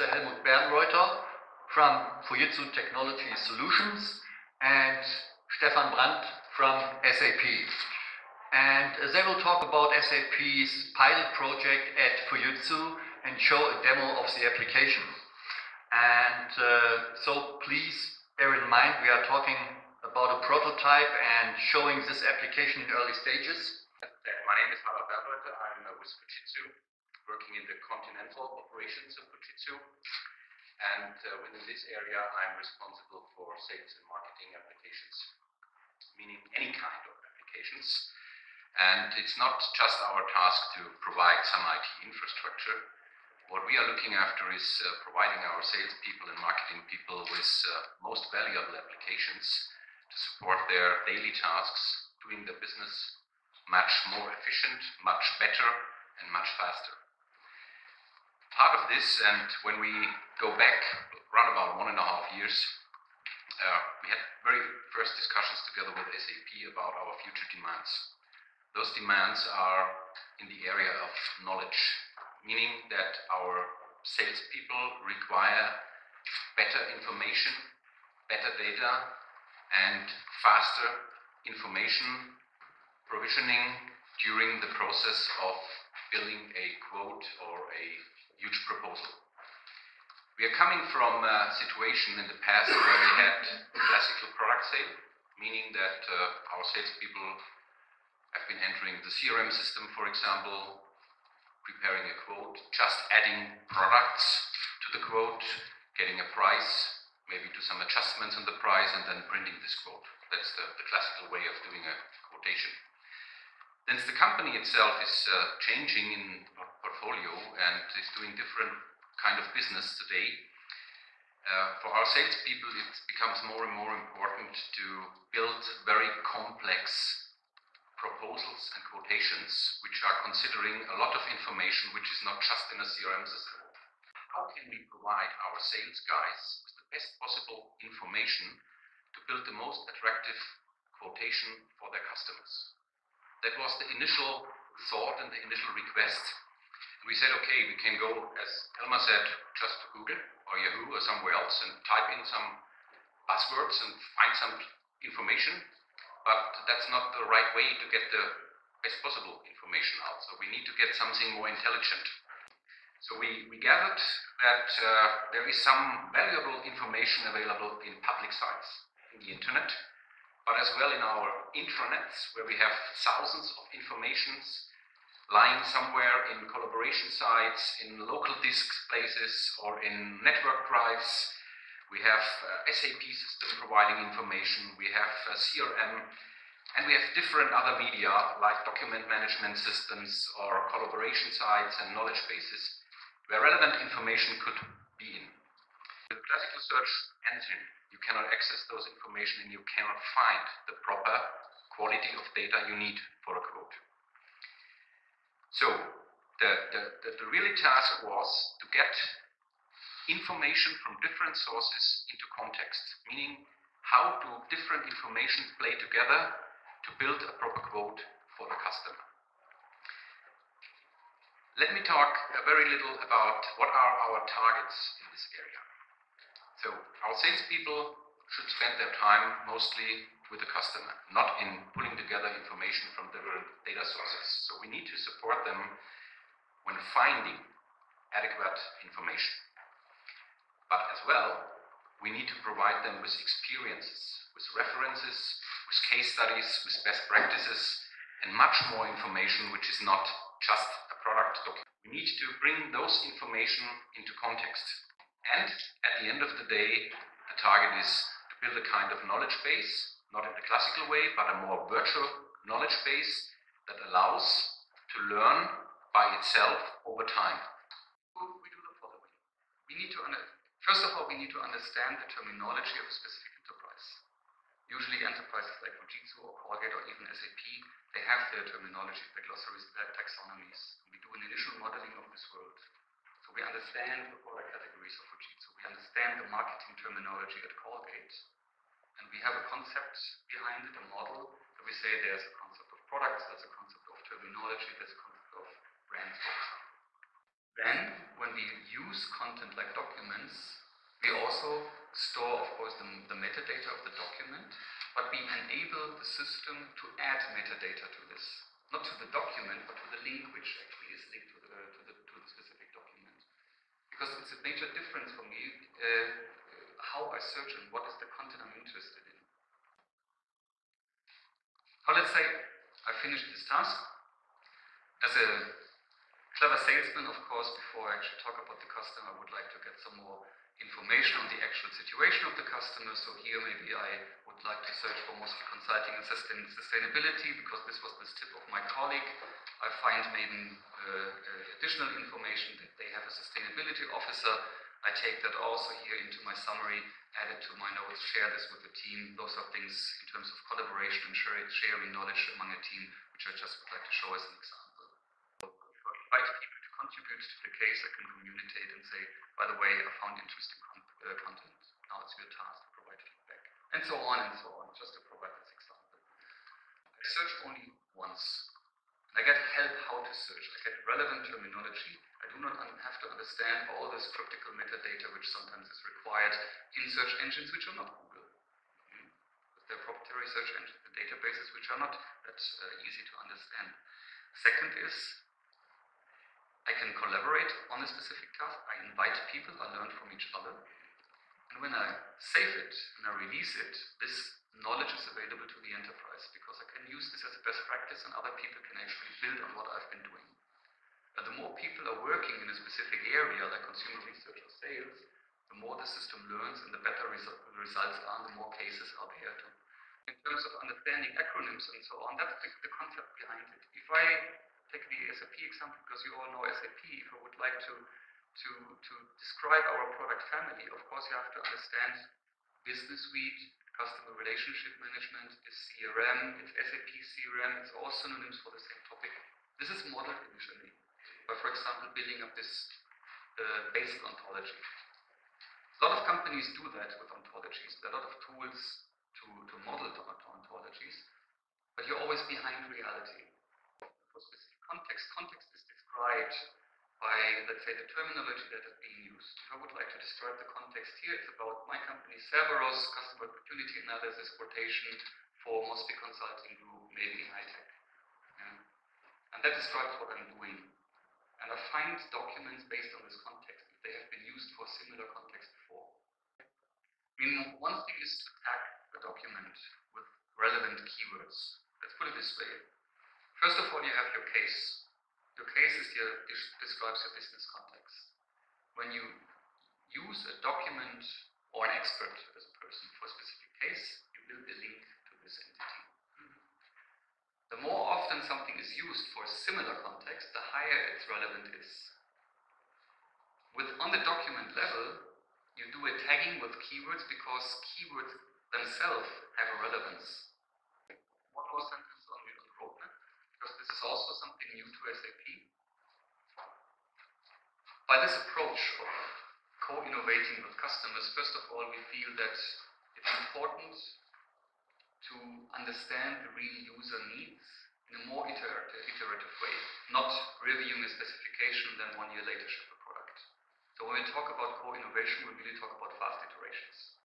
Mr. Helmut Bernreuther from Fujitsu Technology Solutions and Stefan Brandt from SAP. And they will talk about SAP's pilot project at Fujitsu and show a demo of the application. And so please bear in mind we are talking about a prototype and showing this application in early stages. My name is Helmut Bernreuther. I'm with Fujitsu, working in the continental operations of Fujitsu. And within this area, I'm responsible for sales and marketing applications, meaning any kind of applications. And it's not just our task to provide some IT infrastructure. What we are looking after is providing our salespeople and marketing people with most valuable applications to support their daily tasks, doing the business much more efficient, much better, and much faster. Part of this, and when we go back around about 1.5 years, we had very first discussions together with SAP about our future demands. Those demands are in the area of knowledge, meaning that our salespeople require better information, better data, and faster information provisioning during the process of building a quote or a huge proposal. We are coming from a situation in the past where we had classical product sale, meaning that our salespeople have been entering the CRM system, for example, preparing a quote, just adding products to the quote, getting a price, maybe do some adjustments on the price, and then printing this quote. That's the classical way of doing a quotation. Since the company itself is changing in portfolio and is doing different kind of business today, for our salespeople it becomes more and more important to build very complex proposals and quotations which are considering a lot of information which is not just in a CRM system. How can we provide our sales guys with the best possible information to build the most attractive quotation for their customers? That was the initial thought and the initial request. We said, okay, we can go, as Elmar said, just to Google or Yahoo or somewhere else and type in some buzzwords and find some information, but that's not the right way to get the best possible information out. So we need to get something more intelligent. So we gathered that there is some valuable information available in public sites, in the internet, but as well in our intranets, where we have thousands of informations lying somewhere in collaboration sites, in local disk places, or in network drives. We have SAP system providing information, we have CRM, and we have different other media like document management systems or collaboration sites and knowledge bases where relevant information could be in. With classical search engine, you cannot access those information and you cannot find the proper quality of data you need for a quote. So the really task was to get information from different sources into context, meaning how do different information play together to build a proper quote for the customer. Let me talk very little about what are our targets in this area. So our salespeople should spend their time mostly with the customer, not in pulling together information from different data sources. So we need to support them when finding adequate information. But as well, we need to provide them with experiences, with references, with case studies, with best practices, and much more information which is not just a product document. We need to bring those information into context. And at the end of the day, the target is to build a kind of knowledge base, not in the classical way, but a more virtual knowledge base that allows to learn by itself over time. We do the following. First of all, we need to understand the terminology of a specific enterprise. Usually enterprises like Fujitsu or Colgate or even SAP, they have their terminology, their glossaries, their taxonomies. We do an initial modeling of this world. So we understand the product categories of Fujitsu. We understand the marketing terminology at Colgate. And we have a concept behind it, a model, where we say there's a concept of products, there's a concept of terminology, there's a concept of brands, for example. Then, when we use content like documents, we also store, of course, the metadata of the document, but we enable the system to add metadata to this. Not to the document, but to the link which actually is linked to the specific document. Because it's a major difference for me how I search and what is the content I'm interested in. Now let's say I finished this task. As a clever salesman, of course, before I actually talk about the customer, I would like to get some more information on the actual situation of the customer. So here maybe I would like to search for mostly consulting and sustainability, because this was this tip of my colleague. I find maybe additional information that they have a sustainability officer. I take that also here into my summary, add it to my notes, share this with the team. Those are things in terms of collaboration and sharing knowledge among a team, which I just would like to show as an example. If I invite people to contribute to the case, I can communicate and say, by the way, I found interesting content. Now it's your task to provide feedback. And so on, just to provide this example. I search only once. And I get help how to search. I get relevant terminology. I do not have to understand all this cryptical metadata which sometimes is required in search engines which are not Google. There are proprietary search engines and databases which are not that easy to understand. Second is, I can collaborate on a specific task. I invite people, I learn from each other. And when I save it and I release it, this knowledge is available to the enterprise, because I can use this as a best practice and other people can actually build on what I've been doing. And the more people are working in a specific area, like consumer research or sales, the more the system learns and the better the results are, and the more cases are there too. In terms of understanding acronyms and so on, that's the concept behind it. If I take the SAP example, because you all know SAP, if I would like to describe our product family, of course you have to understand Business Suite, customer relationship management, is CRM, it's SAP CRM, it's all synonyms for the same topic. This is modeled initially by, for example, building up this basic ontology. A lot of companies do that with ontologies. There are a lot of tools to model ontologies, but you're always behind reality. For specific context is described by, let's say, the terminology that is being used. If I would like to describe the context here, it's about my company, Cerberus, customer opportunity analysis, quotation for Mosby Consulting Group, maybe high tech. Yeah. And that describes what I'm doing. And I find documents based on this context, if they have been used for a similar context before. I mean, one thing is to tag a document with relevant keywords. Let's put it this way. First of all, you have your case. Your case describes your business context. When you use a document or an expert as a person for a specific case, you build a link to this entity. The more often something is used for a similar context, the higher its relevance is. On the document level, you do a tagging with keywords because keywords themselves have a relevance. One more sentence on the roadmap, because this is also something new to SAP. By this approach of co-innovating with customers, first of all, we feel that it's important to understand the real user needs in a more iterative way, not reviewing a specification and then 1 year later ship a product. So when we talk about co-innovation, we really talk about fast iterations.